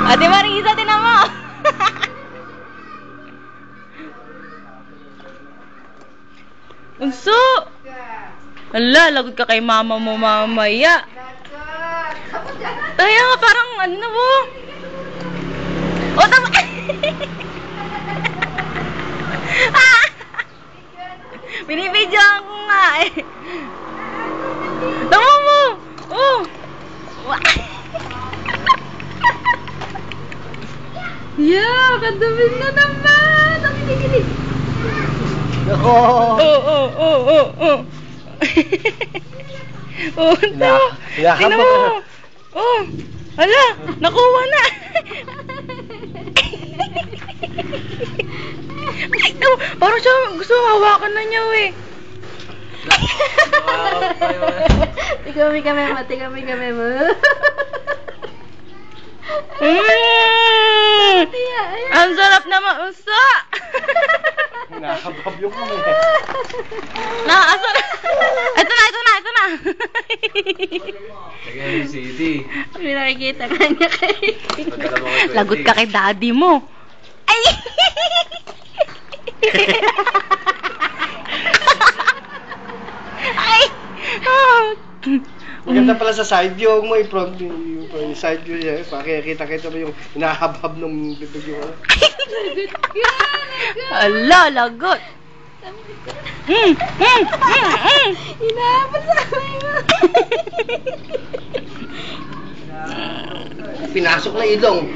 Ate Marisa, tinan mo. Unso. Hala, lagot ka kay mama mo mamaya. Kaya nga parang ano mo. O, tama. Binibidyo ako nga eh. Tama mo. Oh. Yeah, kadami na naman. Ang kikilig. Ako. Oh. Oh, tingnan mo. Oh, hala, nakuha na. Ay, parang siya gusto hawakan na niya eh. Tigami kami mo. Ang sarap naman, unsa. Nakabab yung kami. Nakasar. Ito na. Sige, CD. May nakikita ka niya kay... Lagot ka kay daddy mo. Ay! Ay! Maganda pala sa side view mo, i-front yung side view niya. Pakikita-kita mo yung hinahabhab ng bibig yung ano. Ala, lagot. Hinahabol sa kamay mo. Pinasok na ilong.